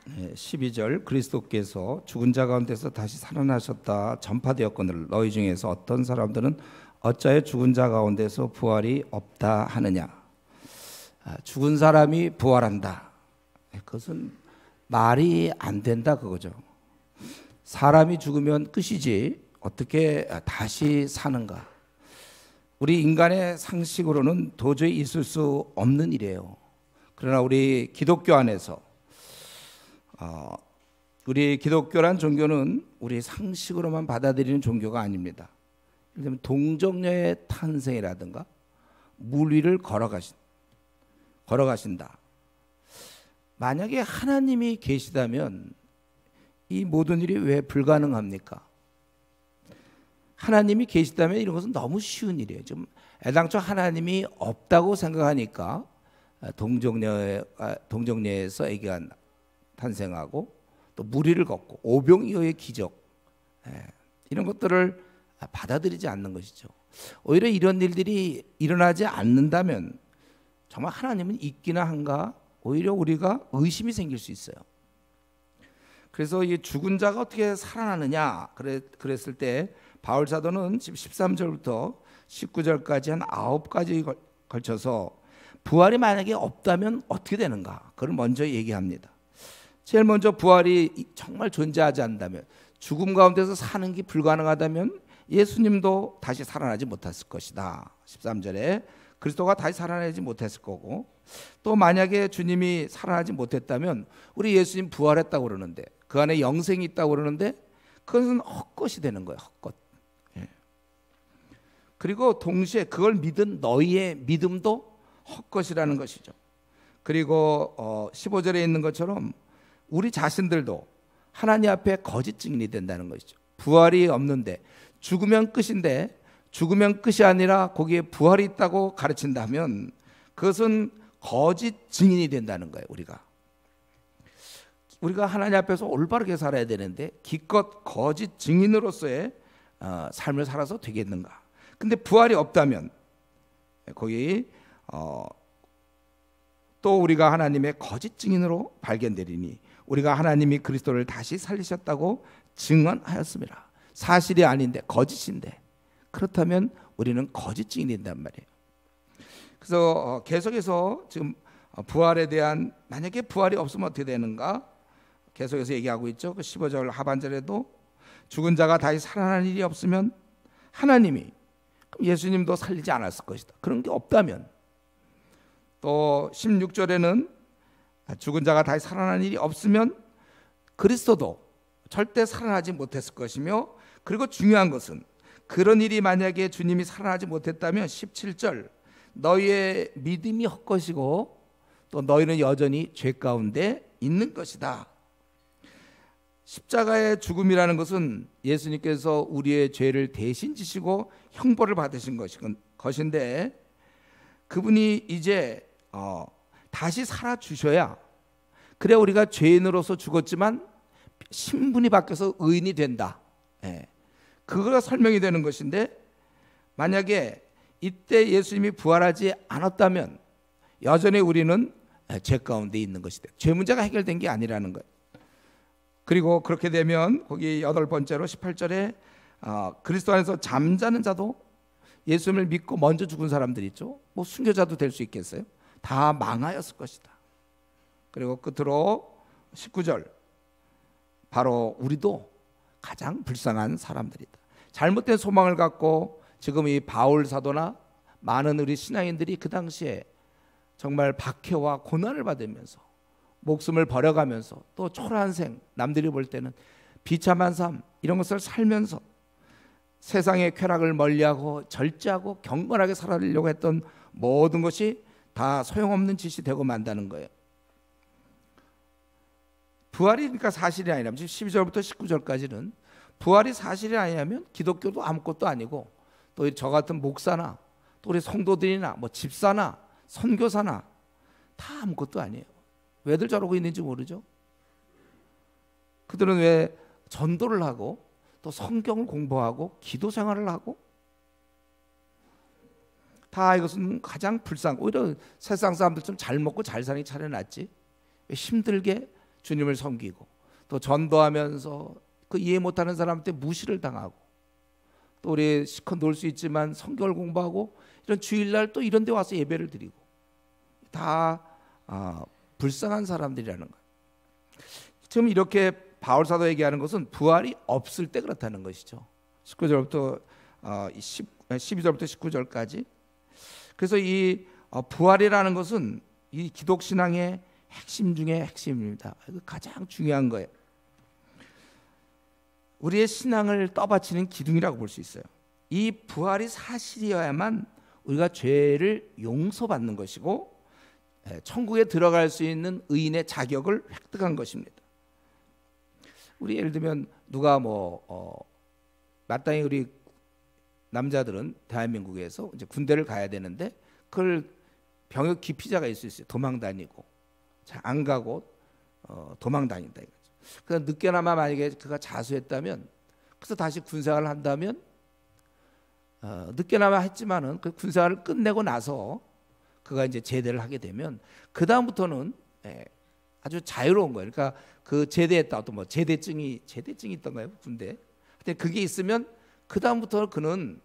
12절 그리스도께서 죽은 자 가운데서 다시 살아나셨다 전파되었거늘 너희 중에서 어떤 사람들은 어찌하여 죽은 자 가운데서 부활이 없다 하느냐. 죽은 사람이 부활한다. 그것은 말이 안 된다 그거죠. 사람이 죽으면 끝이지 어떻게 다시 사는가. 우리 인간의 상식으로는 도저히 있을 수 없는 일이에요. 그러나 우리 기독교 안에서 우리 기독교란 종교는 우리 상식으로만 받아들이는 종교가 아닙니다. 예를 들면 동정녀의 탄생이라든가 물 위를 걸어가신다. 만약에 하나님이 계시다면 이 모든 일이 왜 불가능합니까? 하나님이 계시다면 이런 것은 너무 쉬운 일이에요. 좀 애당초 하나님이 없다고 생각하니까 동정녀에서 아기가 탄생하고 또 무리를 걷고 오병이어의 기적, 이런 것들을 받아들이지 않는 것이죠. 오히려 이런 일들이 일어나지 않는다면 정말 하나님은 있기나 한가, 오히려 우리가 의심이 생길 수 있어요. 그래서 이 죽은 자가 어떻게 살아나느냐 그랬을 때 바울 사도는 13절부터 19절까지 한 9가지 걸쳐서 부활이 만약에 없다면 어떻게 되는가, 그걸 먼저 얘기합니다. 제일 먼저 부활이 정말 존재하지 않는다면, 죽음 가운데서 사는 게 불가능하다면 예수님도 다시 살아나지 못했을 것이다. 13절에 그리스도가 다시 살아나지 못했을 거고, 또 만약에 주님이 살아나지 못했다면 우리 예수님 부활했다고 그러는데 그 안에 영생이 있다고 그러는데 그것은 헛것이 되는 거예요. 헛것. 그리고 동시에 그걸 믿은 너희의 믿음도 헛것이라는 것이죠. 그리고 15절에 있는 것처럼 우리 자신들도 하나님 앞에 거짓 증인이 된다는 것이죠. 부활이 없는데, 죽으면 끝인데 죽으면 끝이 아니라 거기에 부활이 있다고 가르친다면 그것은 거짓 증인이 된다는 거예요. 우리가 하나님 앞에서 올바르게 살아야 되는데 기껏 거짓 증인으로서의 삶을 살아서 되겠는가. 근데 부활이 없다면 거기 또 우리가 하나님의 거짓 증인으로 발견되리니 우리가 하나님이 그리스도를 다시 살리셨다고 증언하였습니다. 사실이 아닌데 거짓인데, 그렇다면 우리는 거짓 증인이 된단 말이에요. 그래서 계속해서 지금 부활에 대한, 만약에 부활이 없으면 어떻게 되는가 계속해서 얘기하고 있죠. 그 15절 하반절에도 죽은 자가 다시 살아나는 일이 없으면 하나님이, 예수님도 살리지 않았을 것이다. 그런 게 없다면, 또 16절에는 죽은 자가 다시 살아나는 일이 없으면 그리스도도 절대 살아나지 못했을 것이며, 그리고 중요한 것은 그런 일이 만약에 주님이 살아나지 못했다면 17절 너희의 믿음이 헛것이고 또 너희는 여전히 죄 가운데 있는 것이다. 십자가의 죽음이라는 것은 예수님께서 우리의 죄를 대신 지시고 형벌을 받으신 것인데, 그분이 이제 다시 살아 주셔야, 그래 우리가 죄인으로서 죽었지만 신분이 바뀌어서 의인이 된다. 그거가 설명이 되는 것인데, 만약에 이때 예수님이 부활하지 않았다면 여전히 우리는 죄 가운데 있는 것이다. 죄 문제가 해결된 게 아니라는 거예요. 그리고 그렇게 되면 거기 8번째로 18절에 그리스도 안에서 잠자는 자도, 예수님을 믿고 먼저 죽은 사람들 있죠. 뭐 순교자도 될 수 있겠어요? 다 망하였을 것이다. 그리고 끝으로 19절, 바로 우리도 가장 불쌍한 사람들이다. 잘못된 소망을 갖고 지금 이 바울 사도나 많은 우리 신앙인들이 그 당시에 정말 박해와 고난을 받으면서 목숨을 버려가면서 또 초라한 생, 남들이 볼 때는 비참한 삶, 이런 것을 살면서 세상의 쾌락을 멀리하고 절제하고 경건하게 살아가려고 했던 모든 것이 다 소용없는 짓이 되고 만다는 거예요. 부활이 그러니까 사실이 아니라면, 12절부터 19절까지는 부활이 사실이 아니라면 기독교도 아무것도 아니고, 또 저 같은 목사나 또 우리 성도들이나 뭐 집사나 선교사나 다 아무것도 아니에요. 왜들 저러고 있는지 모르죠. 그들은 왜 전도를 하고 또 성경을 공부하고 기도 생활을 하고, 다 이것은 가장 오히려 세상 사람들 좀 잘 먹고 잘 사는 게 차라리 낫지, 왜 힘들게 주님을 섬기고 또 전도하면서 그 이해 못하는 사람한테 무시를 당하고 또 우리 시컷 놀 수 있지만 성경을 공부하고 이런 주일날 또 이런 데 와서 예배를 드리고 다 불쌍한 사람들이라는 거예요. 지금 이렇게 바울 사도 얘기하는 것은 부활이 없을 때 그렇다는 것이죠. 19절부터 12절부터 19절까지. 그래서 이 부활이라는 것은 이 기독 신앙의 핵심 중에 핵심입니다. 가장 중요한 거예요. 우리의 신앙을 떠받치는 기둥이라고 볼 수 있어요. 이 부활이 사실이어야만 우리가 죄를 용서받는 것이고 천국에 들어갈 수 있는 의인의 자격을 획득한 것입니다. 우리 예를 들면 누가 마땅히 우리 남자들은 대한민국에서 이제 군대를 가야 되는데 그걸 병역 기피자가 있을 수 있어요. 도망 다니고 잘 안 가고 도망 다닌다 이거죠. 그래서 늦게나마 만약에 그가 자수했다면 그래서 다시 군생활을 한다면 늦게나마 했지만은 그 군생활을 끝내고 나서 그가 이제 제대를 하게 되면 그 다음부터는 아주 자유로운 거예요. 그러니까 그 제대했다 또 제대증이 있던가요 군대? 근데 그게 있으면 그 다음부터 그는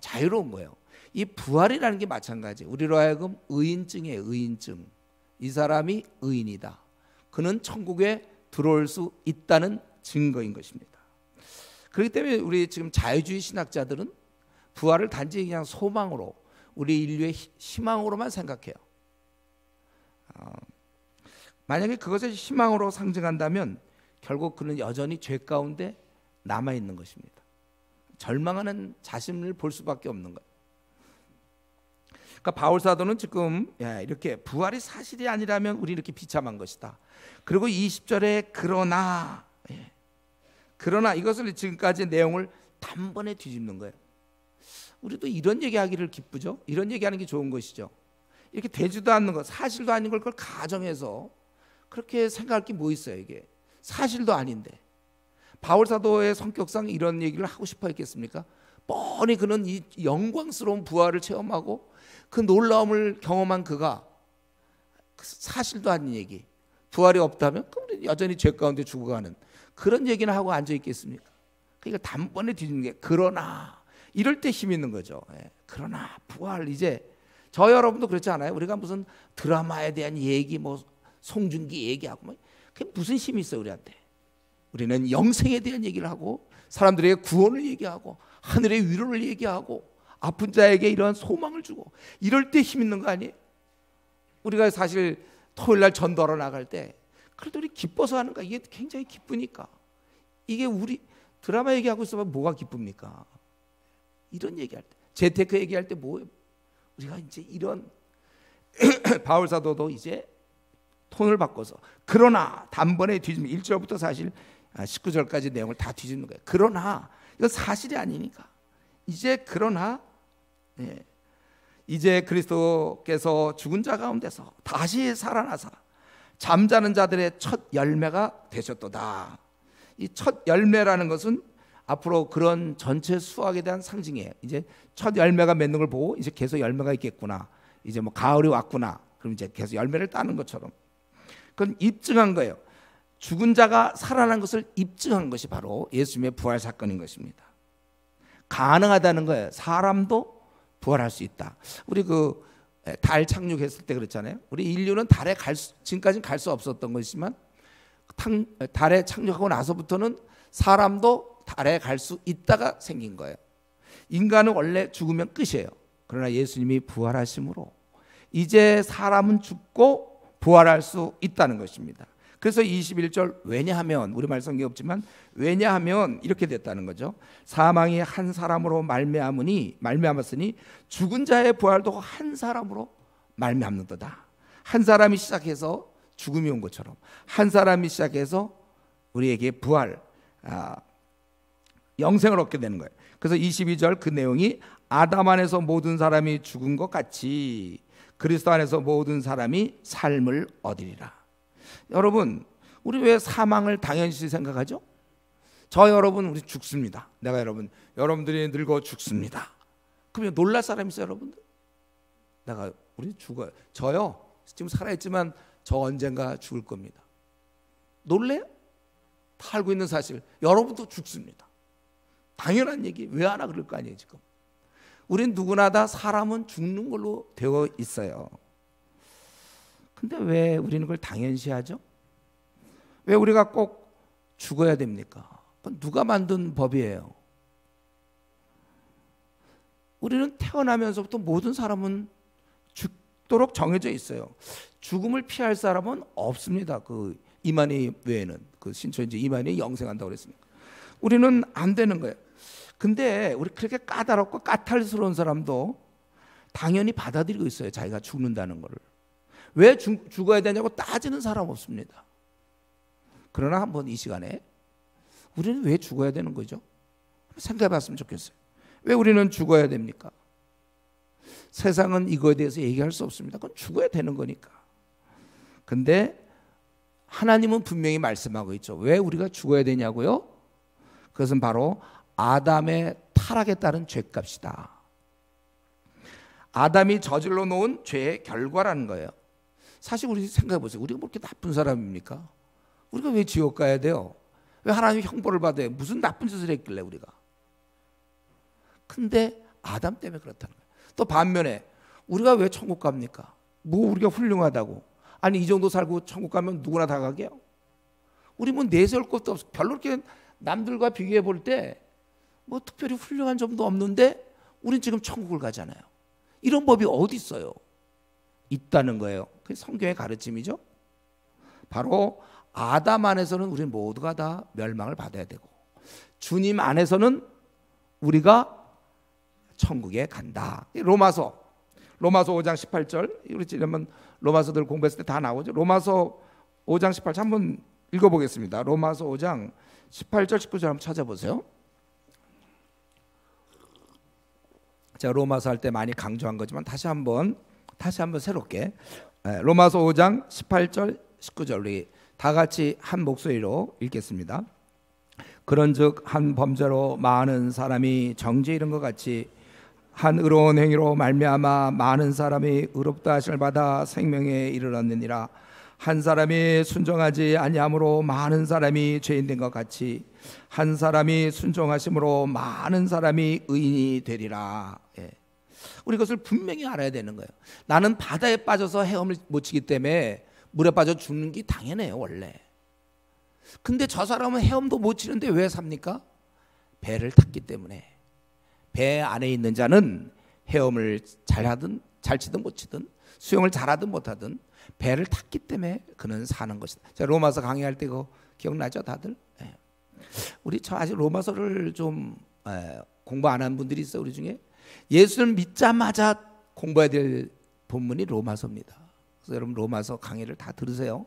자유로운 거예요. 이 부활이라는 게 마찬가지. 우리로 하여금 의인증이에요. 의인증. 이 사람이 의인이다. 그는 천국에 들어올 수 있다는 증거인 것입니다. 그렇기 때문에 우리 지금 자유주의 신학자들은 부활을 단지 그냥 소망으로 우리 인류의 희망으로만 생각해요. 만약에 그것을 희망으로 상징한다면 결국 그는 여전히 죄 가운데 남아 있는 것입니다. 절망하는 자신을 볼 수밖에 없는 거예요. 그러니까 바울 사도는 지금 이렇게 부활이 사실이 아니라면 우리 이렇게 비참한 것이다. 그리고 20절에 그러나 이것을 지금까지 내용을 단번에 뒤집는 거예요. 우리도 이런 얘기하기를 기쁘죠. 이런 얘기하는 게 좋은 것이죠. 이렇게 되지도 않는 것, 사실도 아닌 걸 그걸 가정해서 그렇게 생각할 게 뭐 있어요. 이게 사실도 아닌데 바울 사도의 성격상 이런 얘기를 하고 싶어 했겠습니까? 뻔히 그는 이 영광스러운 부활을 체험하고 그 놀라움을 경험한 그가 사실도 아닌 얘기, 부활이 없다면 그럼 여전히 죄 가운데 죽어가는 그런 얘기는 하고 앉아 있겠습니까? 그러니까 단번에 뒤지는 게 그러나 이럴 때 힘 있는 거죠. 그러나 부활 이제 저 여러분도 그렇지 않아요? 우리가 무슨 드라마에 대한 얘기 송중기 얘기하고 그게 무슨 힘이 있어요 우리한테? 우리는 영생에 대한 얘기를 하고 사람들에게 구원을 얘기하고 하늘의 위로를 얘기하고 아픈 자에게 이러한 소망을 주고 이럴 때 힘 있는 거 아니에요? 우리가 사실 토요일 날 전도하러 나갈 때 그래도 우리 기뻐서 하는 거 이게 굉장히 기쁘니까 이게 우리 드라마 얘기하고 있으면 뭐가 기쁩니까? 이런 얘기할 때 재테크 얘기할 때 뭐예요? 우리가 이제 이런 바울 사도도 이제 톤을 바꿔서 그러나 단번에 뒤집는 1절부터 사실 19절까지 내용을 다 뒤집는 거예요. 그러나 이거 사실이 아니니까 이제 그러나 이제 그리스도께서 죽은 자 가운데서 다시 살아나사 잠자는 자들의 첫 열매가 되셨도다. 이 첫 열매라는 것은 앞으로 그런 전체 수확에 대한 상징이에요. 이제 첫 열매가 맺는 걸 보고 이제 계속 열매가 있겠구나. 이제 가을이 왔구나. 그럼 이제 계속 열매를 따는 것처럼 그건 입증한 거예요. 죽은 자가 살아난 것을 입증한 것이 바로 예수님의 부활 사건인 것입니다. 가능하다는 거예요. 사람도 부활할 수 있다. 우리 달 착륙했을 때 그랬잖아요. 우리 인류는 달에 지금까지는 갈 수 없었던 것이지만 달에 착륙하고 나서부터는 사람도 달에 갈 수 있다가 생긴 거예요. 인간은 원래 죽으면 끝이에요. 그러나 예수님이 부활하심으로 이제 사람은 죽고 부활할 수 있다는 것입니다. 그래서 21절 왜냐하면 우리말 성경에 없지만 왜냐하면 이렇게 됐다는 거죠. 사망이 한 사람으로 말미암았으니 죽은 자의 부활도 한 사람으로 말미암는도다. 한 사람이 시작해서 죽음이 온 것처럼 한 사람이 시작해서 우리에게 부활 영생을 얻게 되는 거예요. 그래서 22절 그 내용이 아담 안에서 모든 사람이 죽은 것 같이 그리스도 안에서 모든 사람이 삶을 얻으리라. 여러분 우리 왜 사망을 당연시 생각하죠? 저 여러분 우리 죽습니다. 내가 여러분들이 늙어 죽습니다. 그러면 놀랄 사람 있어요 여러분들? 우리 죽어요. 저요 지금 살아있지만 저 언젠가 죽을 겁니다. 놀래요? 다 알고 있는 사실. 여러분도 죽습니다. 당연한 얘기. 왜 하나 그럴 거 아니에요 지금. 우린 누구나 다 사람은 죽는 걸로 되어 있어요. 근데 왜 우리는 그걸 당연시하죠? 왜 우리가 꼭 죽어야 됩니까? 누가 만든 법이에요? 우리는 태어나면서부터 모든 사람은 죽도록 정해져 있어요. 죽음을 피할 사람은 없습니다. 그 이만희 외에는, 그 신천지 이만희 영생한다고 그랬으니까. 우리는 안 되는 거예요. 근데 우리 그렇게 까다롭고 까탈스러운 사람도 당연히 받아들이고 있어요. 자기가 죽는다는 거를. 왜 죽어야 되냐고 따지는 사람 없습니다. 그러나 한번 이 시간에 우리는 왜 죽어야 되는 거죠? 생각해 봤으면 좋겠어요. 왜 우리는 죽어야 됩니까? 세상은 이거에 대해서 얘기할 수 없습니다. 그건 죽어야 되는 거니까. 근데 하나님은 분명히 말씀하고 있죠. 왜 우리가 죽어야 되냐고요? 그것은 바로 아담의 타락에 따른 죄값이다. 아담이 저질러 놓은 죄의 결과라는 거예요. 사실 우리 생각해 보세요. 우리가 뭐 그렇게 나쁜 사람입니까? 우리가 왜 지옥 가야 돼요? 왜 하나님이 형벌을 받아요? 무슨 나쁜 짓을 했길래 우리가? 근데 아담 때문에 그렇다는 거예요. 또 반면에 우리가 왜 천국 갑니까? 뭐 우리가 훌륭하다고? 아니 이 정도 살고 천국 가면 누구나 다 가게요? 우리 뭐 내세울 것도 없어. 별로 이렇게 남들과 비교해 볼 때 뭐 특별히 훌륭한 점도 없는데 우린 지금 천국을 가잖아요. 이런 법이 어디 있어요? 있다는 거예요. 그게 성경의 가르침이죠. 바로 아담 안에서는 우리 모두가 다 멸망을 받아야 되고 주님 안에서는 우리가 천국에 간다. 로마서 5장 18절. 우리 지난번 로마서들 공부했을 때 다 나오죠. 로마서 5장 18절 한번 읽어보겠습니다. 로마서 5장 18절 19절 한번 찾아보세요. 제가 로마서 할 때 많이 강조한 거지만 다시 한번 새롭게 로마서 5장 18절 19절 우리 다 같이 한 목소리로 읽겠습니다. 그런즉 한 범죄로 많은 사람이 정죄 이른 것 같이 한 의로운 행위로 말미암아 많은 사람이 의롭다 하심을 받아 생명에 이르렀느니라. 한 사람이 순종하지 아니함으로 많은 사람이 죄인 된 것 같이 한 사람이 순종하심으로 많은 사람이 의인이 되리라. 예. 우리 그것을 분명히 알아야 되는 거예요. 나는 바다에 빠져서 헤엄을 못 치기 때문에 물에 빠져 죽는 게 당연해요 원래. 근데 저 사람은 헤엄도 못 치는데 왜 삽니까? 배를 탔기 때문에. 배 안에 있는 자는 헤엄을 잘하든 잘 치든 못 치든 수영을 잘하든 못하든 배를 탔기 때문에 그는 사는 것이다. 제가 로마서 강의할 때 그거 기억나죠 다들? 네. 우리 저 아직 로마서를 좀 공부 안 한 분들이 있어요 우리 중에. 예수를 믿자마자 공부해야 될 본문이 로마서입니다. 그래서 여러분 로마서 강의를 다 들으세요.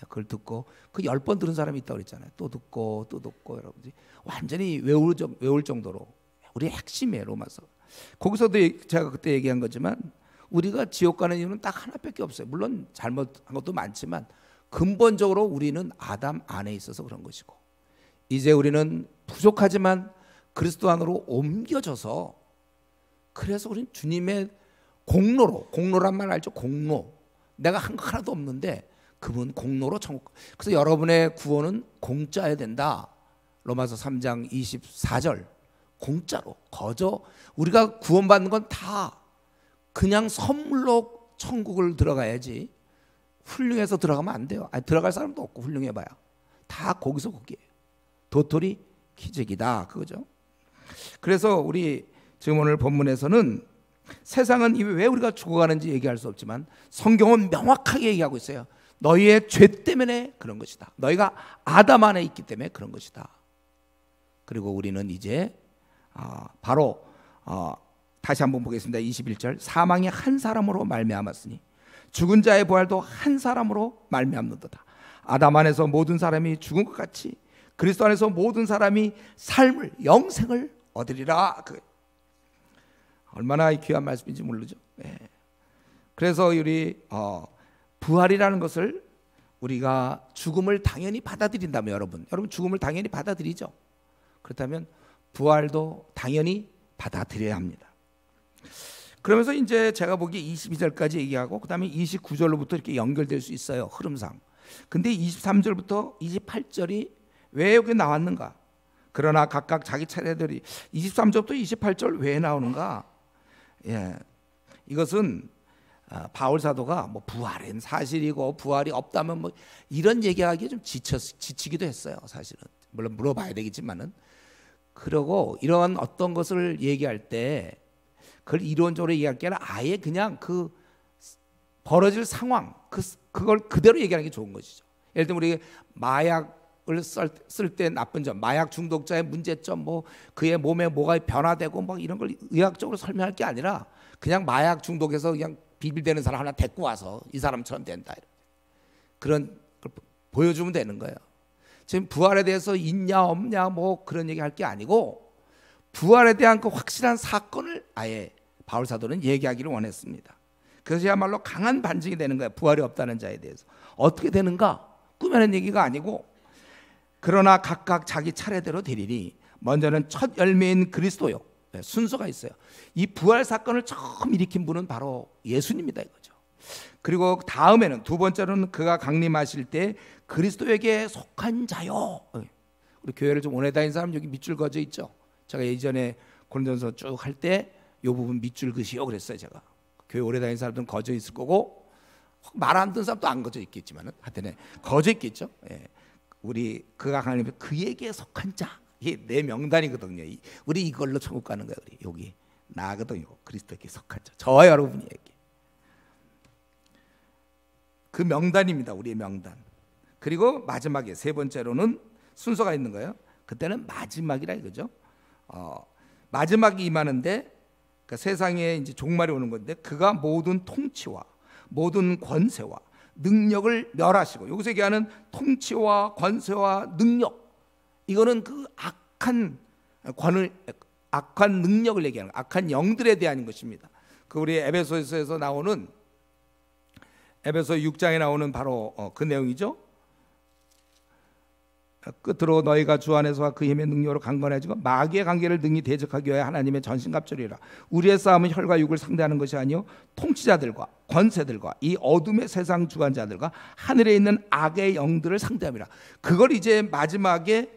그걸 듣고 그 10번 들은 사람이 있다고 그랬잖아요. 또 듣고 여러분들이 완전히 외울 정도로 우리 핵심이에요 로마서. 거기서도 제가 그때 얘기한 거지만 우리가 지옥 가는 이유는 딱 하나밖에 없어요. 물론 잘못한 것도 많지만 근본적으로 우리는 아담 안에 있어서 그런 것이고 이제 우리는 부족하지만 그리스도 안으로 옮겨져서 그래서 우리는 주님의 공로란 말 알죠? 공로. 내가 한 거 하나도 없는데 그분 공로로 천국. 그래서 여러분의 구원은 공짜야 된다. 로마서 3장 24절 공짜로 거저 우리가 구원받는 건 다 그냥 선물로 천국을 들어가야지 훌륭해서 들어가면 안 돼요. 아니, 들어갈 사람도 없고 훌륭해봐야 다 거기서 거기에요. 도토리 기적이다 그거죠. 그래서 우리 지금 오늘 본문에서는 세상은 왜 우리가 죽어가는지 얘기할 수 없지만 성경은 명확하게 얘기하고 있어요. 너희의 죄 때문에 그런 것이다. 너희가 아담 안에 있기 때문에 그런 것이다. 그리고 우리는 이제 바로 다시 한번 보겠습니다. 21절 사망이 한 사람으로 말미암았으니 죽은 자의 부활도 한 사람으로 말미암는도다. 아담 안에서 모든 사람이 죽은 것 같이 그리스도 안에서 모든 사람이 삶을 영생을 얻으리라. 얼마나 귀한 말씀인지 모르죠. 네. 그래서 우리 부활이라는 것을 우리가 죽음을 당연히 받아들인다면 여러분 죽음을 당연히 받아들이죠. 그렇다면 부활도 당연히 받아들여야 합니다. 그러면서 이제 제가 보기에 22절까지 얘기하고 그 다음에 29절로부터 이렇게 연결될 수 있어요. 흐름상. 근데 23절부터 28절이 왜 여기 나왔는가? 그러나 각각 자기 차례들이 23절부터 28절 왜 나오는가? 예, 이것은 바울 사도가 뭐 부활은 사실이고 부활이 없다면 뭐 이런 얘기하기에 좀 지치기도 했어요. 사실은 물론 물어봐야 되겠지만은. 그러고 이런 어떤 것을 얘기할 때 그걸 이론적으로 얘기할 게 아니라 아예 그냥 그 벌어질 상황 그걸 그대로 얘기하는 게 좋은 것이죠. 예를 들면 우리 마약을 쓸 때 나쁜 점, 마약 중독자의 문제점, 뭐 그의 몸에 뭐가 변화되고 뭐 이런 걸 의학적으로 설명할 게 아니라 그냥 마약 중독에서 그냥 비빌대는 사람 하나 데리고 와서 이 사람처럼 된다, 그런 걸 보여주면 되는 거예요. 지금 부활에 대해서 있냐 없냐 뭐 그런 얘기 할 게 아니고 부활에 대한 그 확실한 사건을 아예 바울 사도는 얘기하기를 원했습니다. 그것이야말로 강한 반증이 되는 거예요. 부활이 없다는 자에 대해서 어떻게 되는가 꾸며낸 얘기가 아니고, 그러나 각각 자기 차례대로 되리니 먼저는 첫 열매인 그리스도요. 순서가 있어요. 이 부활 사건을 처음 일으킨 분은 바로 예수님이다 이거죠. 그리고 다음에는 두 번째로는 그가 강림하실 때 그리스도에게 속한 자요. 우리 교회를 좀 오래 다닌 사람 여기 밑줄 그어져 있죠. 제가 예전에 고린도전서 쭉 할 때 이 부분 밑줄 그시오 그랬어요. 제가 교회 오래 다닌 사람들은 거져 있을 거고 말 안 듣는 사람도 안 거져 있겠지만은 하여튼 거져 있겠죠. 예. 우리 그가 강림하실 때 그에게 속한 자, 이게 내 명단이거든요. 우리 이걸로 천국 가는 거예요. 우리 여기 나거든요. 그리스도에게 속한 자, 저와 여러분이에게 그 명단입니다. 우리의 명단. 그리고 마지막에 세 번째로는 순서가 있는 거예요. 그때는 마지막이라 이거죠. 마지막이 임하는데 그러니까 세상에 이제 종말이 오는 건데 그가 모든 통치와 모든 권세와 능력을 멸하시고, 여기서 얘기하는 통치와 권세와 능력, 이거는 그 악한 능력을 얘기하는 거예요. 악한 영들에 대한 것입니다. 그 우리 에베소서에서 나오는 에베소 6장에 나오는 바로 그 내용이죠. 끝으로 너희가 주 안에서와 그 힘의 능력으로 강건해지고 마귀의 관계를 능히 대적하기 위하여 하나님의 전신갑주리라. 우리의 싸움은 혈과 육을 상대하는 것이 아니요 통치자들과 권세들과 이 어둠의 세상 주관자들과 하늘에 있는 악의 영들을 상대함이라. 그걸 이제 마지막에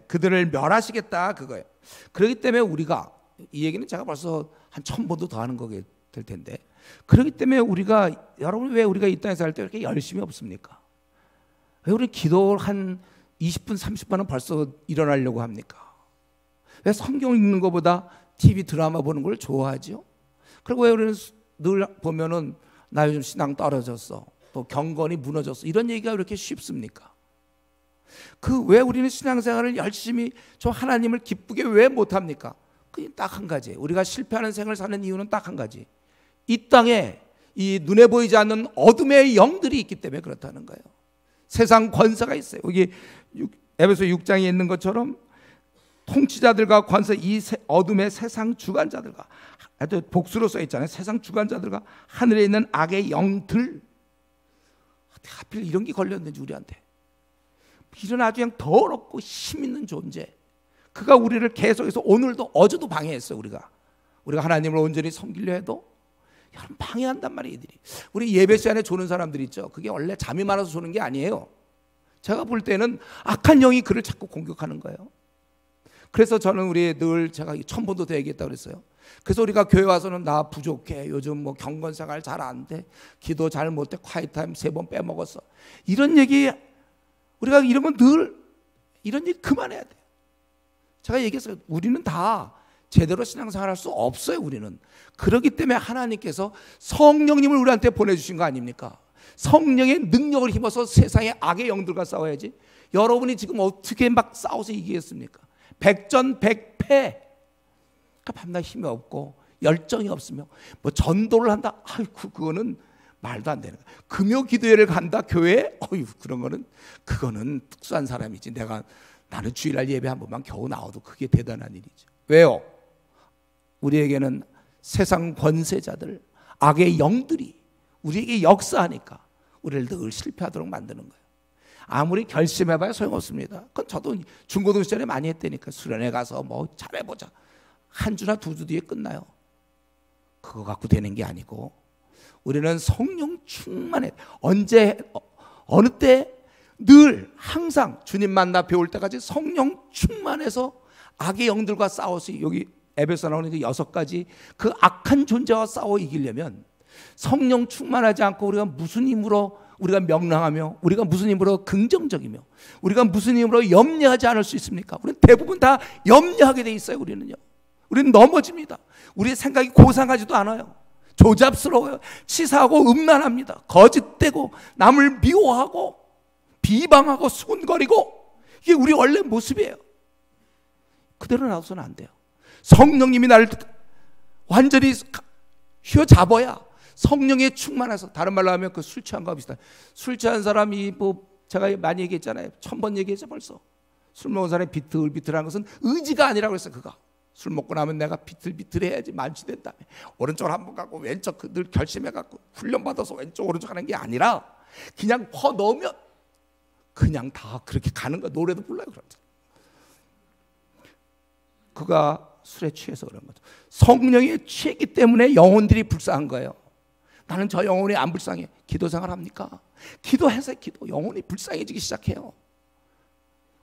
그들을 멸하시겠다 그거예요. 그렇기 때문에 우리가 이 얘기는 제가 벌써 한 1000번도 더 하는 거게 될 텐데, 그렇기 때문에 우리가, 여러분 왜 우리가 이 땅에서 할 때 이렇게 열심히 없습니까? 왜 우리 기도를 한 20분 30분은 벌써 일어나려고 합니까? 왜 성경 읽는 것보다 TV 드라마 보는 걸 좋아하죠? 그리고 왜 우리는 늘 보면은 나 요즘 신앙 떨어졌어, 또 경건이 무너졌어, 이런 얘기가 왜 이렇게 쉽습니까? 그 왜 우리는 신앙생활을 열심히 저 하나님을 기쁘게 왜 못합니까? 그게 딱 한 가지. 우리가 실패하는 생을 사는 이유는 딱 한 가지. 이 땅에 이 눈에 보이지 않는 어둠의 영들이 있기 때문에 그렇다는 거예요. 세상 권세가 있어요. 여기 에베소 6장에 있는 것처럼 통치자들과 권세, 이 어둠의 세상 주관자들과, 복수로 써 있잖아요. 세상 주관자들과 하늘에 있는 악의 영들. 하필 이런 게 걸렸는지 우리한테. 이런 아주 그냥 더럽고 힘 있는 존재, 그가 우리를 계속해서 오늘도 어제도 방해했어요. 우리가 하나님을 온전히 섬기려 해도 여러분 방해한단 말이에요. 이들이. 우리 예배 시간에 조는 사람들 있죠. 그게 원래 잠이 많아서 조는 게 아니에요. 제가 볼 때는 악한 영이 그를 자꾸 공격하는 거예요. 그래서 저는 우리 늘 제가 1000번도 더 얘기했다고 그랬어요. 그래서 우리가 교회 와서는 나 부족해, 요즘 뭐 경건생활 잘 안 돼, 기도 잘 못해, 콰이타임 3번 빼먹었어, 이런 얘기, 우리가 이런 건 늘 이런 얘기 그만해야 돼요. 제가 얘기했어요. 우리는 다 제대로 신앙생활 할 수 없어요. 우리는. 그렇기 때문에 하나님께서 성령님을 우리한테 보내주신 거 아닙니까? 성령의 능력을 힘써서 세상의 악의 영들과 싸워야지. 여러분이 지금 어떻게 막 싸워서 이기겠습니까? 백전백패. 그러니까 밤낮 힘이 없고 열정이 없으며 뭐 전도를 한다, 아이고 그거는 말도 안 되는 거야. 금요 기도회를 간다 교회에, 그거는 특수한 사람이지. 나는 주일날 예배 한 번만 겨우 나와도 그게 대단한 일이죠. 왜요? 우리에게는 세상 권세자들, 악의 영들이 우리에게 역사하니까 우리를 늘 실패하도록 만드는 거예요. 아무리 결심해봐야 소용없습니다. 그건 저도 중고등 시절에 많이 했다니까. 수련회 가서 뭐 잘해보자, 한 주나 2주 뒤에 끝나요. 그거 갖고 되는 게 아니고 우리는 성령 충만해. 언제 어느 때 늘 항상 주님 만나 배울 때까지 성령 충만해서 악의 영들과 싸워서 여기 에베소 나오는 그 6가지 그 악한 존재와 싸워 이기려면 성령 충만하지 않고 우리가 무슨 힘으로 우리가 명랑하며 우리가 무슨 힘으로 긍정적이며 우리가 무슨 힘으로 염려하지 않을 수 있습니까? 우리는 대부분 다 염려하게 돼 있어요. 우리는요. 우리는 넘어집니다. 우리의 생각이 고상하지도 않아요. 조잡스러워요. 치사하고 음란합니다. 거짓되고 남을 미워하고 비방하고 수군거리고 이게 우리 원래 모습이에요. 그대로 놔둬서는 안 돼요. 성령님이 나를 완전히 휘어잡아야 성령에 충만해서, 다른 말로 하면 그 술 취한 거 비슷한, 술 취한 사람이 뭐 제가 많이 얘기했잖아요. 1000번 얘기했죠 벌써. 술 먹은 사람이 비틀비틀한 것은 의지가 아니라고 했어요. 그가 술 먹고 나면 내가 비틀비틀해야지 만취된다며 오른쪽으로 한번 가고 왼쪽 늘 결심해갖고 훈련받아서 왼쪽 오른쪽 하는 게 아니라 그냥 퍼 넣으면 그냥 다 그렇게 가는 거야. 노래도 불러요. 그런 사람. 그가 술에 취해서 그런 거죠. 성령에 취했기 때문에 영혼들이 불쌍한 거예요. 나는 저 영혼이 안 불쌍해. 기도 생활 합니까? 기도해서 영혼이 불쌍해지기 시작해요.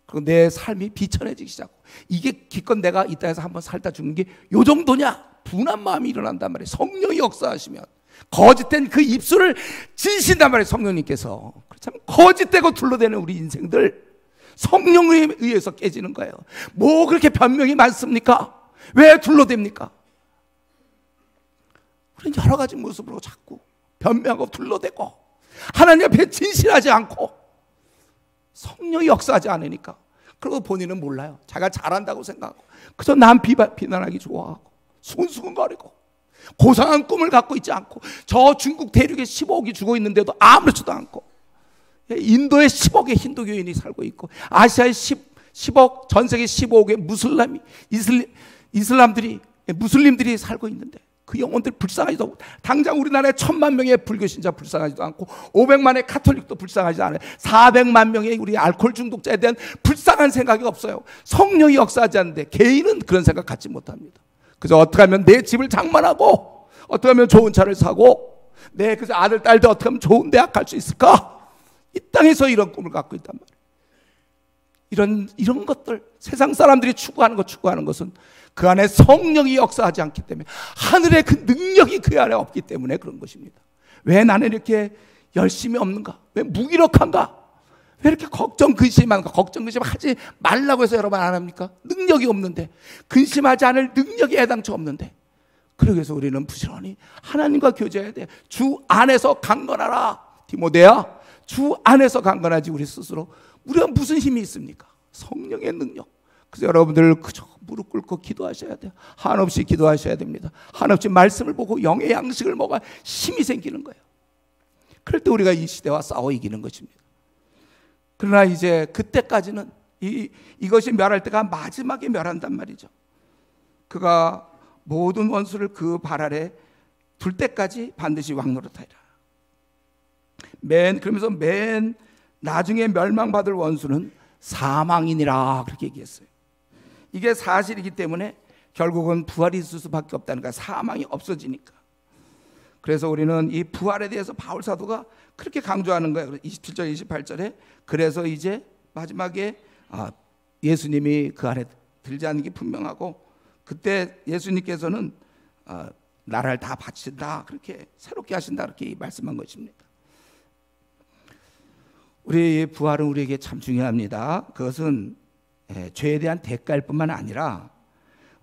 그리고 내 삶이 비천해지기 시작하고, 이게 기껏 내가 이 땅에서 한번 살다 죽는 게 요 정도냐? 분한 마음이 일어난단 말이에요. 성령이 역사하시면 거짓된 그 입술을 지신단 말이에요. 성령님께서. 그렇다면 거짓되고 둘러대는 우리 인생들 성령에 의해서 깨지는 거예요. 뭐 그렇게 변명이 많습니까? 왜 둘러댑니까? 우리는 여러 가지 모습으로 자꾸 변명하고 둘러대고 하나님 앞에 진실하지 않고 성령이 역사하지 않으니까, 그리고 본인은 몰라요. 자기가 잘한다고 생각하고 그저 남 비난하기 좋아하고 수근수근거리고 고상한 꿈을 갖고 있지 않고, 저 중국 대륙에 15억이 죽어 있는데도 아무렇지도 않고, 인도에 10억의 힌두교인이 살고 있고 아시아에 10억, 전 세계 15억의 무슬림들이 살고 있는데 그 영혼들 불쌍하지도 않고, 당장 우리나라에 1000만 명의 불교신자 불쌍하지도 않고 500만의 카톨릭도 불쌍하지 않아요. 400만 명의 우리 알코올 중독자에 대한 불쌍한 생각이 없어요. 성령이 역사하지 않는데 개인은 그런 생각 갖지 못합니다. 그저 어떻게 하면 내 집을 장만하고 어떻게 하면 좋은 차를 사고 내 그저 아들 딸들 어떻게 하면 좋은 대학 갈 수 있을까? 이 땅에서 이런 꿈을 갖고 있단 말이에요. 이런 것들, 세상 사람들이 추구하는 것은 그 안에 성령이 역사하지 않기 때문에, 하늘의 그 능력이 그 안에 없기 때문에 그런 것입니다. 왜 나는 이렇게 열심이 없는가? 왜 무기력한가? 왜 이렇게 걱정 근심한가? 걱정 근심하지 말라고 해서 여러분 안 합니까? 능력이 없는데, 근심하지 않을 능력이 애당초 없는데, 그래서 우리는 부지런히 하나님과 교제해야 돼. 주 안에서 강건하라. 디모데야, 주 안에서 강건하지 우리 스스로 우리가 무슨 힘이 있습니까? 성령의 능력. 그래서 여러분들 그저 무릎 꿇고 기도하셔야 돼요. 한없이 기도하셔야 됩니다. 한없이 말씀을 보고 영의 양식을 먹어야 힘이 생기는 거예요. 그럴 때 우리가 이 시대와 싸워 이기는 것입니다. 그러나 이제 그때까지는 이것이 멸할 때가 마지막에 멸한단 말이죠. 그가 모든 원수를 그 발 아래 둘 때까지 반드시 왕노릇하리라. 그러면서 맨 나중에 멸망받을 원수는 사망이니라, 그렇게 얘기했어요. 이게 사실이기 때문에 결국은 부활이 있을 수밖에 없다는 거야. 사망이 없어지니까. 그래서 우리는 이 부활에 대해서 바울 사도가 그렇게 강조하는 거예요. 27절 28절에 그래서 이제 마지막에 예수님이 그 안에 들지 않는 게 분명하고, 그때 예수님께서는 나라를 다 바친다, 그렇게 새롭게 하신다, 그렇게 말씀한 것입니다. 우리 부활은 우리에게 참 중요합니다. 그것은 죄에 대한 대가일 뿐만 아니라,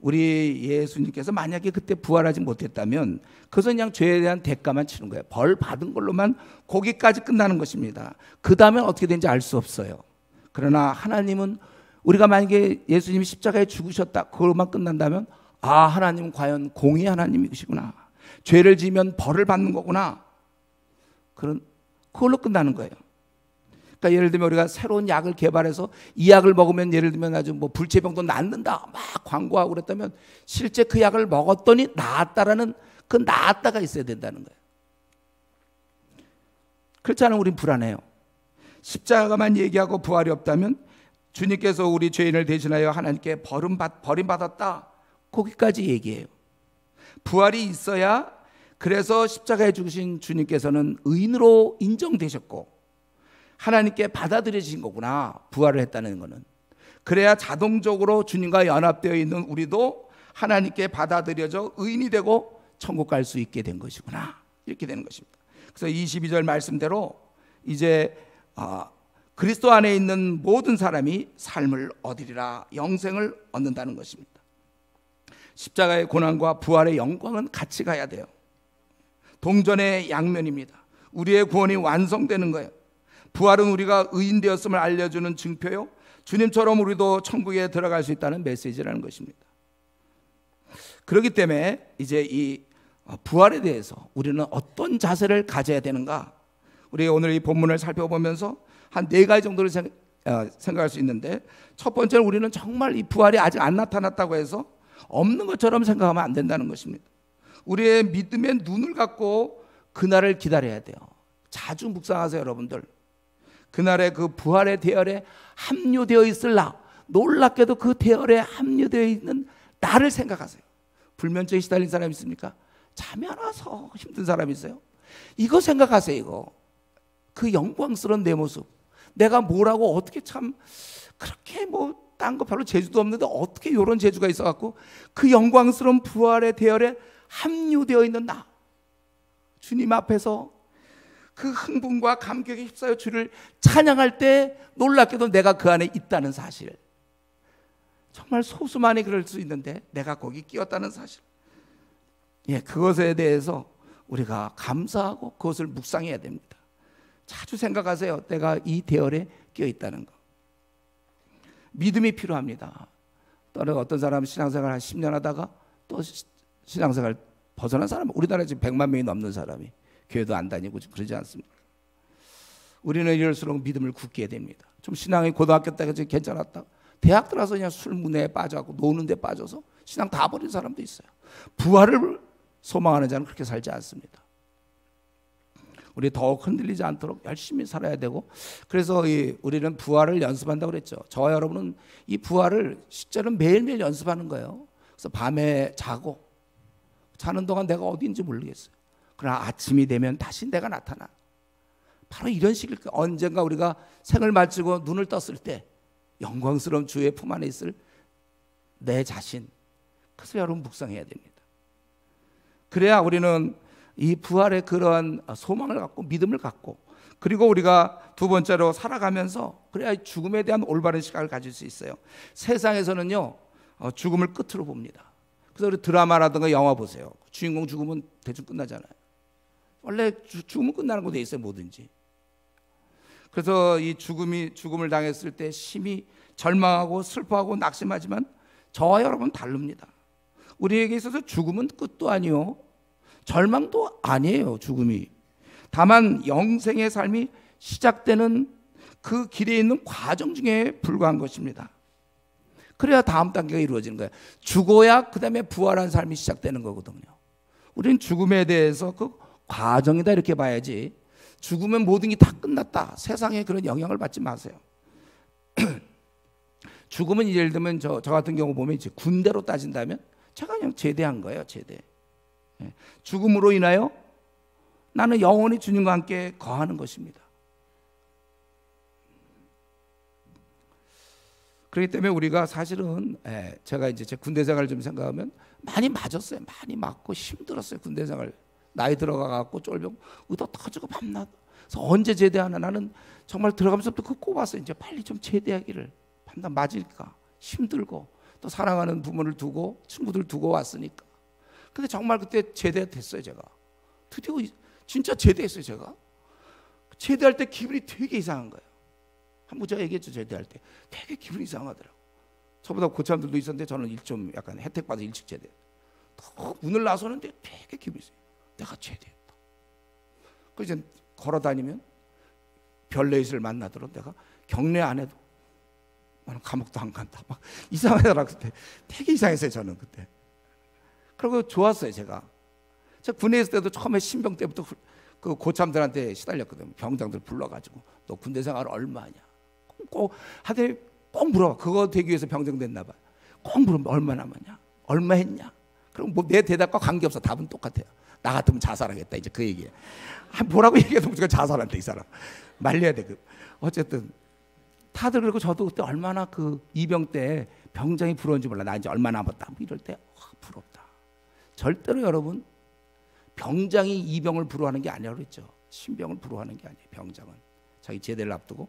우리 예수님께서 만약에 그때 부활하지 못했다면 그것은 그냥 죄에 대한 대가만 치는 거예요. 벌 받은 걸로만 거기까지 끝나는 것입니다. 그 다음에 어떻게 되는지 알 수 없어요. 그러나 하나님은, 우리가 만약에 예수님이 십자가에 죽으셨다, 그걸로만 끝난다면 하나님은 과연 공의 하나님이시구나, 죄를 지으면 벌을 받는 거구나, 그걸로 끝나는 거예요. 그러니까 예를 들면 우리가 새로운 약을 개발해서 이 약을 먹으면 예를 들면 아주 뭐 불치병도 낫는다 막 광고하고 그랬다면, 실제 그 약을 먹었더니 나았다라는 그 나았다가 있어야 된다는 거예요. 그렇지 않으면 우린 불안해요. 십자가만 얘기하고 부활이 없다면, 주님께서 우리 죄인을 대신하여 하나님께 버림받았다, 거기까지 얘기해요. 부활이 있어야, 그래서 십자가에 죽으신 주님께서는 의인으로 인정되셨고, 하나님께 받아들여진 거구나. 부활을 했다는 거는. 그래야 자동적으로 주님과 연합되어 있는 우리도 하나님께 받아들여져 의인이 되고 천국 갈 수 있게 된 것이구나. 이렇게 되는 것입니다. 그래서 22절 말씀대로 이제 그리스도 안에 있는 모든 사람이 삶을 얻으리라, 영생을 얻는다는 것입니다. 십자가의 고난과 부활의 영광은 같이 가야 돼요. 동전의 양면입니다. 우리의 구원이 완성되는 거예요. 부활은 우리가 의인 되었음을 알려주는 증표요, 주님처럼 우리도 천국에 들어갈 수 있다는 메시지라는 것입니다. 그렇기 때문에 이제 이 부활에 대해서 우리는 어떤 자세를 가져야 되는가, 우리 오늘 이 본문을 살펴보면서 한 4가지 정도를 생각할 수 있는데, 첫 번째는 우리는 정말 이 부활이 아직 안 나타났다고 해서 없는 것처럼 생각하면 안 된다는 것입니다. 우리의 믿음의 눈을 갖고 그날을 기다려야 돼요. 자주 묵상하세요, 여러분들. 그날의 그 부활의 대열에 합류되어 있을 나, 놀랍게도 그 대열에 합류되어 있는 나를 생각하세요. 불면증에 시달린 사람 있습니까? 잠이 안 와서 힘든 사람 있어요? 이거 생각하세요. 이거 그 영광스러운 내 모습, 내가 뭐라고 어떻게 참 그렇게 뭐 딴 거 별로 재주도 없는데 어떻게 이런 재주가 있어갖고 그 영광스러운 부활의 대열에 합류되어 있는 나, 주님 앞에서 그 흥분과 감격에 휩싸여 주를 찬양할 때 놀랍게도 내가 그 안에 있다는 사실, 정말 소수만이 그럴 수 있는데 내가 거기 끼었다는 사실, 그것에 대해서 우리가 감사하고 그것을 묵상해야 됩니다. 자주 생각하세요. 내가 이 대열에 끼어 있다는 거. 믿음이 필요합니다. 또는 어떤 사람은 신앙생활 한 10년 하다가 또 신앙생활 벗어난 사람, 우리나라에 지금 100만 명이 넘는 사람이 교회도 안 다니고 그러지 않습니까? 우리는 이럴수록 믿음을 굳게 해야 됩니다. 좀 신앙이 고등학교 때까지 괜찮았다, 대학 들어서 그냥 술 문화에 빠져갖고 노는 데 빠져서 신앙 다 버린 사람도 있어요. 부활을 소망하는 자는 그렇게 살지 않습니다. 우리 더욱 흔들리지 않도록 열심히 살아야 되고, 그래서 우리는 부활을 연습한다고 그랬죠. 저와 여러분은 이 부활을 실제로 매일매일 연습하는 거예요. 그래서 밤에 자는 동안 내가 어디인지 모르겠어요. 그러나 아침이 되면 다시 내가 나타나. 바로 이런 식일 거예요. 언젠가 우리가 생을 마치고 눈을 떴을 때 영광스러운 주의 품 안에 있을 내 자신, 그래서 여러분 묵상해야 됩니다. 그래야 우리는 이 부활의 그러한 소망을 갖고 믿음을 갖고, 그리고 우리가 두 번째로 살아가면서 그래야 죽음에 대한 올바른 시각을 가질 수 있어요. 세상에서는요 죽음을 끝으로 봅니다. 그래서 우리 드라마라든가 영화 보세요. 주인공 죽으면 대충 끝나잖아요. 원래 죽으면 끝나는 거 돼 있어요, 뭐든지. 그래서 이 죽음을 당했을 때 심히 절망하고 슬퍼하고 낙심하지만 저와 여러분은 다릅니다. 우리에게 있어서 죽음은 끝도 아니요, 절망도 아니에요. 죽음이 다만 영생의 삶이 시작되는 그 길에 있는 과정 중에 불과한 것입니다. 그래야 다음 단계가 이루어지는 거예요. 죽어야 그 다음에 부활한 삶이 시작되는 거거든요. 우리는 죽음에 대해서 그 과정이다 이렇게 봐야지, 죽으면 모든 게 다 끝났다, 세상에 그런 영향을 받지 마세요. 죽음은 예를 들면 저 같은 경우 보면 이제 군대로 따진다면 제가 그냥 제대한 거예요. 제대. 죽음으로 인하여 나는 영원히 주님과 함께 거하는 것입니다. 그렇기 때문에 우리가 사실은 제가 이제 제 군대 생활을 좀 생각하면 많이 맞았어요. 많이 맞고 힘들었어요. 군대 생활 나이 들어가갖고 쫄병 의도 터지고 밤낮. 그래서 언제 제대하나, 나는 정말 들어가면서부터 그 꼽았어요. 이제 빨리 좀 제대하기를. 밤낮 맞을까 힘들고 또 사랑하는 부모를 두고 친구들 두고 왔으니까. 근데 정말 그때 제대됐어요. 제가 드디어 진짜 제대했어요. 제가 제대할 때 기분이 되게 이상한 거예요. 한번 제가 얘기했죠. 제대할 때 되게 기분이 이상하더라고. 저보다 고참들도 있었는데 저는 좀 약간 혜택 받아 일찍 제대. 문을 나서는데 되게 기분이 있어요. 내가 제대했다. 그래서 이제 걸어 다니면 별내잇을 만나더라도 내가 경례 안 해도 나는 감옥도 안 간다. 막 이상하더라고. 그때 되게 이상했어요. 저는 그때. 그리고 좋았어요. 제가 군에 있을 때도 처음에 신병 때부터 그 고참들한테 시달렸거든요. 병장들 불러가지고 너 군대 생활 얼마냐, 꼭 하더니 꼭 물어봐. 그거 되기 위해서 병장 됐나 봐. 꼭 물어봐. 얼마 남았냐, 얼마 했냐. 그럼 뭐 내 대답과 관계없어. 답은 똑같아요. 나 같으면 자살하겠다. 이제 그 얘기야. 뭐라고 얘기해도 무조건 자살한다 이 사람. 말려야 돼. 어쨌든 다들 그리고 저도 그때 얼마나 그 이병 때 병장이 부러운지 몰라. 나 이제 얼마 남았다 이럴 때 부럽다. 절대로 여러분 병장이 이병을 부러워하는 게 아니라고 그랬죠. 신병을 부러워하는 게 아니에요. 병장은 자기 제대를 앞두고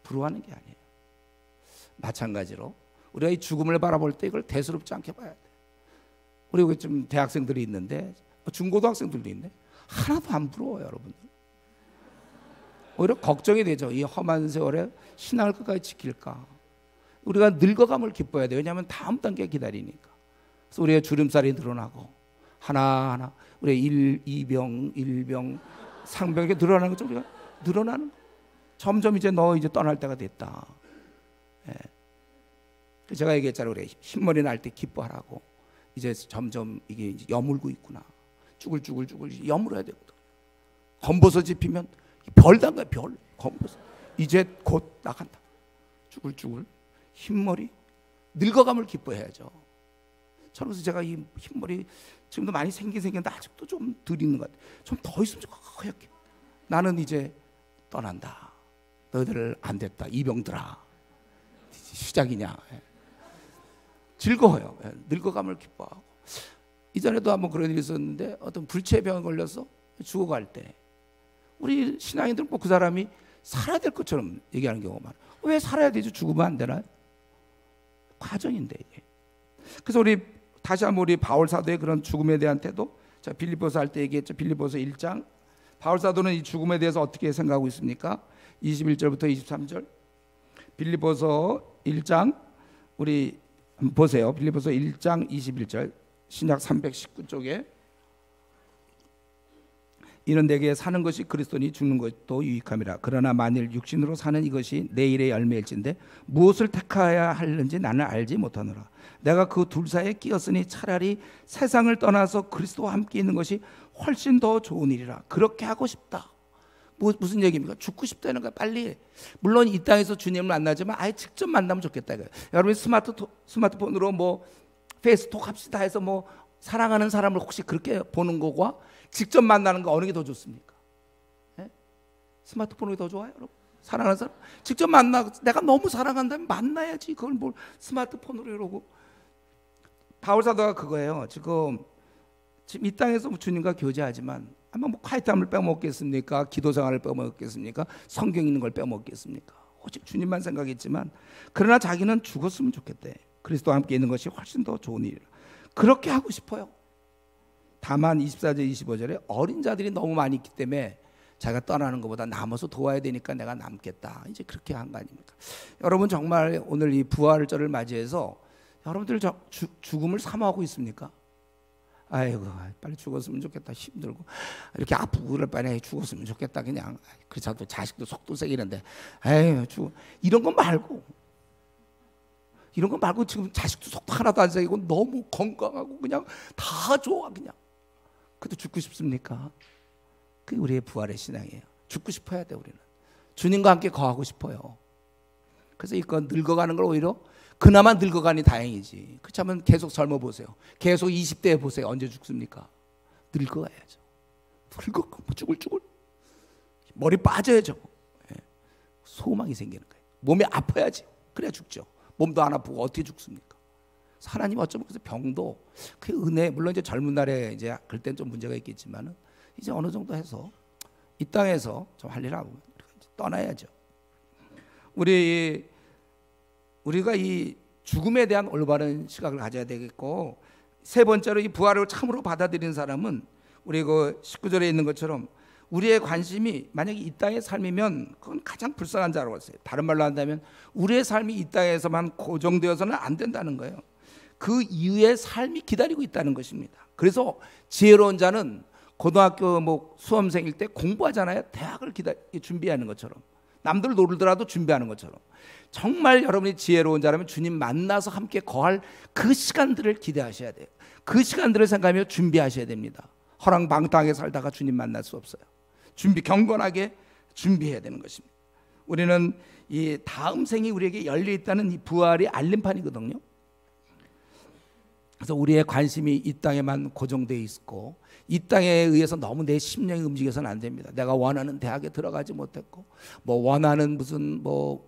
부러워하는 게 아니에요. 마찬가지로 우리가 이 죽음을 바라볼 때 이걸 대수롭지 않게 봐야 돼. 우리 여기 좀 대학생들이 있는데 중고등학생들도 있네. 하나도 안 부러워요, 여러분들. 오히려 걱정이 되죠. 이 험한 세월에 신앙을 끝까지 지킬까. 우리가 늙어감을 기뻐해야 돼요. 왜냐하면 다음 단계 기다리니까. 그래서 우리의 주름살이 늘어나고 하나하나 우리의 이병, 일병, 상병 이렇게 늘어나는 거죠. 우리가 늘어나는 거. 점점 이제 너 이제 떠날 때가 됐다. 예. 제가 얘기했잖아요. 우리 흰머리 날 때 기뻐하라고. 이제 점점 이게 이제 여물고 있구나. 쭈글쭈글 여물어야 되거든. 검버섯이 피면 별 단 거야. 별 검버섯. 이제 곧 나간다. 쭈글쭈글 흰머리 늙어감을 기뻐해야죠. 저는 그래서 제가 이 흰머리 지금도 많이 생겼는데 아직도 좀 덜 있는 것 같아요. 좀 더 있으면 좀 하얗게. 나는 이제 떠난다. 너희들 안 됐다. 이병들아. 시작이냐. 즐거워요. 늙어감을 기뻐하고. 이전에도 한번 그런 일이 있었는데 어떤 불치병에 걸려서 죽어갈 때 우리 신앙인들 꼭 그 사람이 살아야 될 것처럼 얘기하는 경우가 많아요. 왜 살아야 되지? 죽으면 안 되나요? 과정인데 이게. 그래서 우리 다시 한번 우리 바울 사도의 그런 죽음에 대한 태도. 자, 빌립보서 할 때 얘기했죠. 빌립보서 1장. 바울 사도는 이 죽음에 대해서 어떻게 생각하고 있습니까? 21절부터 23절. 빌립보서 1장 우리 한번 보세요. 빌립보서 1장 21절. 신약 319쪽에 이는 내게 사는 것이 그리스도니 죽는 것도 유익함이라. 그러나 만일 육신으로 사는 이것이 내일의 열매일진데 무엇을 택하여야 하는지 나는 알지 못하노라. 내가 그 둘 사이에 끼었으니 차라리 세상을 떠나서 그리스도와 함께 있는 것이 훨씬 더 좋은 일이라. 그렇게 하고 싶다. 무슨 얘기입니까? 죽고 싶다는 거야. 빨리. 물론 이 땅에서 주님을 만나지만 아예 직접 만나면 좋겠다 이거예요. 여러분 스마트폰으로 뭐 페이스톡 합시다 해서 뭐 사랑하는 사람을 혹시 그렇게 보는 거와 직접 만나는 거 어느 게 더 좋습니까? 네? 스마트폰이 더 좋아요, 여러분? 사랑하는 사람 직접 만나. 내가 너무 사랑한다면 만나야지. 그걸 뭘 스마트폰으로 이러고. 바울 사도가 그거예요. 지금 이 땅에서 주님과 교제하지만 아마 뭐 콰이트함을 빼먹겠습니까? 기도 생활을 빼먹겠습니까? 성경 있는 걸 빼먹겠습니까? 오직 주님만 생각했지만 그러나 자기는 죽었으면 좋겠대. 그리스도와 함께 있는 것이 훨씬 더 좋은 일이라. 그렇게 하고 싶어요. 다만 24절 25절에 어린 자들이 너무 많이 있기 때문에 자기가 떠나는 것보다 남아서 도와야 되니까 내가 남겠다. 이제 그렇게 한 거 아닙니까? 여러분 정말 오늘 이 부활절을 맞이해서 여러분들 죽음을 사모하고 있습니까? 아이고 빨리 죽었으면 좋겠다. 힘들고 이렇게 아프고 그럴 바에 죽었으면 좋겠다. 그냥 그렇죠. 자식도 속도 새기는데 에이 이런 거 말고 지금 자식도 속도 하나도 안 새기고 너무 건강하고 그냥 다 좋아 그냥. 그래도 죽고 싶습니까? 그게 우리의 부활의 신앙이에요. 죽고 싶어야 돼. 우리는 주님과 함께 거하고 싶어요. 그래서 이건 늙어가는 걸 오히려 그나마 늙어가니 다행이지. 그렇다면 계속 젊어 보세요. 계속 20대에 보세요. 언제 죽습니까? 늙어가야죠. 늙어가고 쭈글쭈글 머리 빠져야죠. 소망이 생기는 거예요. 몸이 아파야지. 그래야 죽죠. 몸도 안 아프고 어떻게 죽습니까? 하나님 어쩌면 그래서 병도 그 은혜, 물론 이제 젊은 날에 이제 그럴 땐 좀 문제가 있겠지만은 이제 어느 정도 해서 이 땅에서 좀 할 일 하고 떠나야죠. 우리가 이 죽음에 대한 올바른 시각을 가져야 되겠고, 세 번째로 이 부활을 참으로 받아들이는 사람은 우리 그 19절에 있는 것처럼 우리의 관심이 만약에 이 땅의 삶이면 그건 가장 불쌍한 자라고 했어요. 다른 말로 한다면 우리의 삶이 이 땅에서만 고정되어서는 안 된다는 거예요. 그 이후의 삶이 기다리고 있다는 것입니다. 그래서 지혜로운 자는 고등학교 뭐 수험생일 때 공부하잖아요. 대학을 준비하는 것처럼, 남들 놀더라도 준비하는 것처럼. 정말 여러분이 지혜로운 자라면 주님 만나서 함께 거할 그 시간들을 기대하셔야 돼요. 그 시간들을 생각하며 준비하셔야 됩니다. 허랑방탕하게 살다가 주님 만날 수 없어요. 경건하게 준비해야 되는 것입니다. 우리는 이 다음 생이 우리에게 열려 있다는 이 부활의 알림판이거든요. 그래서 우리의 관심이 이 땅에만 고정되어 있고 이 땅에 의해서 너무 내 심령이 움직여서는 안 됩니다. 내가 원하는 대학에 들어가지 못했고 뭐 원하는 무슨 뭐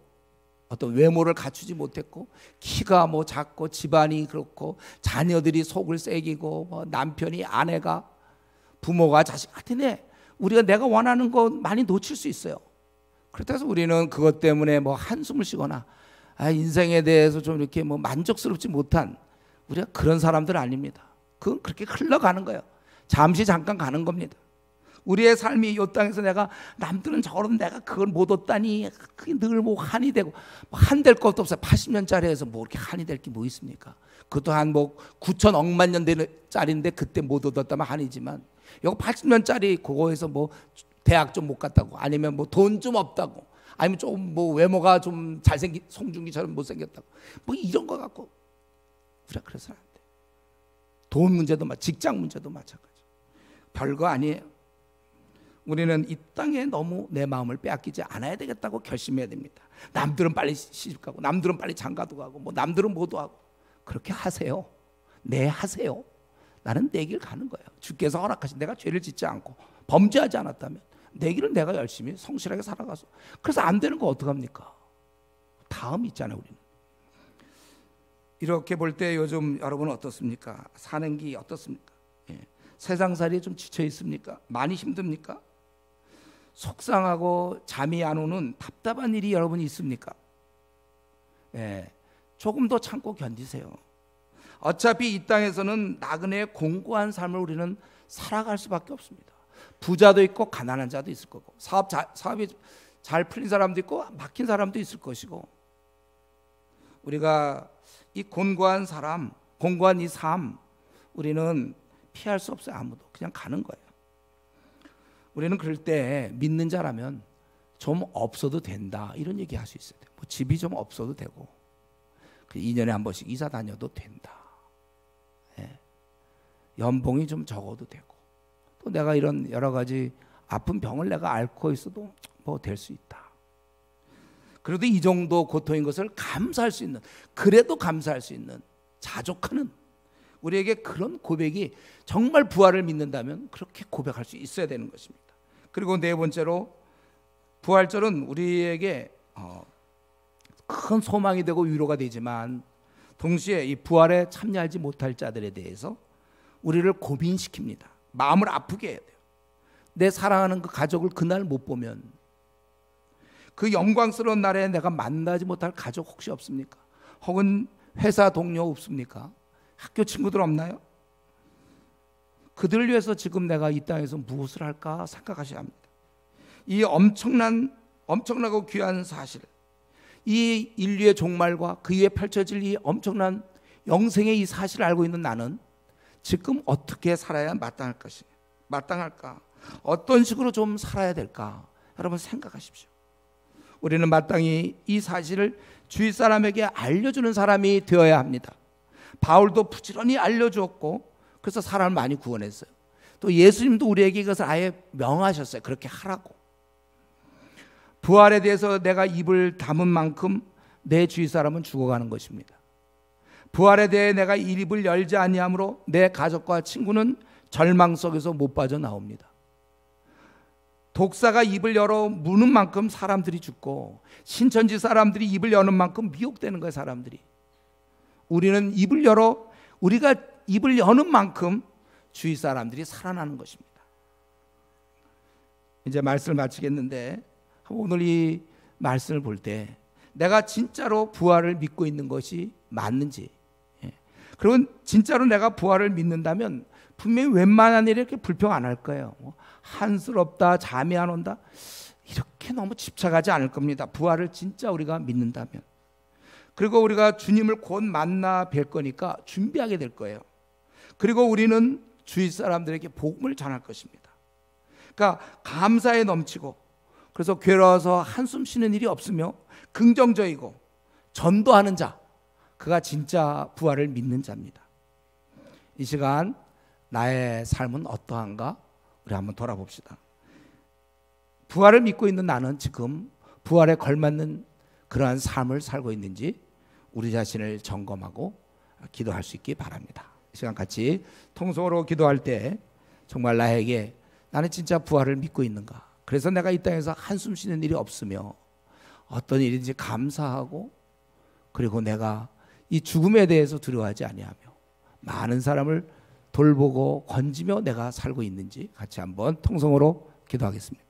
어떤 외모를 갖추지 못했고 키가 뭐 작고 집안이 그렇고 자녀들이 속을 새기고 뭐 남편이 아내가 부모가 자식 하여튼에 우리가 내가 원하는 거 많이 놓칠 수 있어요. 그렇다고 해서 우리는 그것 때문에 뭐 한숨을 쉬거나 인생에 대해서 좀 이렇게 뭐 만족스럽지 못한 우리가 그런 사람들 아닙니다. 그건 그렇게 흘러가는 거예요. 잠시 잠깐 가는 겁니다. 우리의 삶이 이 땅에서 내가 남들은 저러면 내가 그걸 못 얻다니 그게 늘 뭐 한이 되고 한될 것도 없어요. 80년짜리에서 뭐 이렇게 한이 될 게 뭐 있습니까? 그것도 한 뭐 9천억만 년짜리인데 그때 못 얻었다면 한이지만 이거 80년짜리 그거에서 뭐 대학 좀 못 갔다고 아니면 뭐 돈 좀 없다고 아니면 좀 뭐 외모가 좀 잘생긴 송중기처럼 못생겼다고 뭐 이런 거 갖고 우리가 그래서는 안 돼. 돈 문제도 직장 문제도 마찬가지. 별거 아니에요. 우리는 이 땅에 너무 내 마음을 빼앗기지 않아야 되겠다고 결심해야 됩니다. 남들은 빨리 시집 가고 남들은 빨리 장가도 가고 뭐 남들은 뭐도 하고 그렇게 하세요. 네 하세요. 나는 내 길 가는 거예요. 주께서 허락하신 내가 죄를 짓지 않고 범죄하지 않았다면 내 길은 내가 열심히 성실하게 살아가서 그래서 안 되는 거 어떡합니까? 다음 있잖아요. 우리는 이렇게 볼 때 요즘 여러분은 어떻습니까? 사는 게 어떻습니까? 세상살이에 좀 지쳐 있습니까? 많이 힘듭니까? 속상하고 잠이 안 오는 답답한 일이 여러분이 있습니까? 조금 더 참고 견디세요. 어차피 이 땅에서는 나그네의 공고한 삶을 우리는 살아갈 수밖에 없습니다. 부자도 있고 가난한 자도 있을 거고 사업이 잘 풀린 사람도 있고 막힌 사람도 있을 것이고 우리가 이 곤고한 사람, 공고한 이 삶 우리는 피할 수 없어요. 아무도 그냥 가는 거예요. 우리는 그럴 때 믿는 자라면 좀 없어도 된다 이런 얘기 할 수 있어요. 뭐 집이 좀 없어도 되고 2년에 한 번씩 이사 다녀도 된다. 연봉이 좀 적어도 되고 또 내가 이런 여러 가지 아픈 병을 내가 앓고 있어도 뭐 될 수 있다. 그래도 이 정도 고통인 것을 감사할 수 있는 그래도 감사할 수 있는 자족하는 우리에게 그런 고백이 정말 부활을 믿는다면 그렇게 고백할 수 있어야 되는 것입니다. 그리고 네 번째로 부활절은 우리에게 큰 소망이 되고 위로가 되지만 동시에 이 부활에 참여하지 못할 자들에 대해서 우리를 고민시킵니다. 마음을 아프게 해야 돼요. 내 사랑하는 그 가족을 그날 못 보면 그 영광스러운 날에 내가 만나지 못할 가족 혹시 없습니까? 혹은 회사 동료 없습니까? 학교 친구들 없나요? 그들을 위해서 지금 내가 이 땅에서 무엇을 할까 생각하셔야 합니다. 이 엄청나고 귀한 사실, 이 인류의 종말과 그 이후에 펼쳐질 이 엄청난 영생의 이 사실을 알고 있는 나는 지금 어떻게 살아야 마땅할까? 어떤 식으로 좀 살아야 될까? 여러분 생각하십시오. 우리는 마땅히 이 사실을 주위 사람에게 알려주는 사람이 되어야 합니다. 바울도 부지런히 알려주었고 그래서 사람을 많이 구원했어요. 또 예수님도 우리에게 이것을 아예 명하셨어요. 그렇게 하라고. 부활에 대해서 내가 입을 다문 만큼 내 주위 사람은 죽어가는 것입니다. 부활에 대해 내가 입을 열지 아니하므로 내 가족과 친구는 절망 속에서 못 빠져나옵니다. 독사가 입을 열어 무는 만큼 사람들이 죽고 신천지 사람들이 입을 여는 만큼 미혹되는 거예요. 사람들이. 우리는 우리가 입을 여는 만큼 주위 사람들이 살아나는 것입니다. 이제 말씀을 마치겠는데 오늘 이 말씀을 볼 때 내가 진짜로 부활을 믿고 있는 것이 맞는지, 그리고 진짜로 내가 부활을 믿는다면 분명히 웬만한 일에 이렇게 불평 안 할 거예요. 한스럽다, 잠이 안 온다 이렇게 너무 집착하지 않을 겁니다. 부활을 진짜 우리가 믿는다면. 그리고 우리가 주님을 곧 만나 뵐 거니까 준비하게 될 거예요. 그리고 우리는 주위 사람들에게 복음을 전할 것입니다. 그러니까 감사에 넘치고 그래서 괴로워서 한숨 쉬는 일이 없으며 긍정적이고 전도하는 자, 그가 진짜 부활을 믿는 자입니다. 이 시간 나의 삶은 어떠한가? 우리 한번 돌아봅시다. 부활을 믿고 있는 나는 지금 부활에 걸맞는 그러한 삶을 살고 있는지 우리 자신을 점검하고 기도할 수 있기 바랍니다. 시간 같이 통성으로 기도할 때 정말 나에게 나는 진짜 부활을 믿고 있는가? 그래서 내가 이 땅에서 한숨 쉬는 일이 없으며 어떤 일인지 감사하고 그리고 내가 이 죽음에 대해서 두려워하지 아니하며 많은 사람을 돌보고 건지며 내가 살고 있는지 같이 한번 통성으로 기도하겠습니다.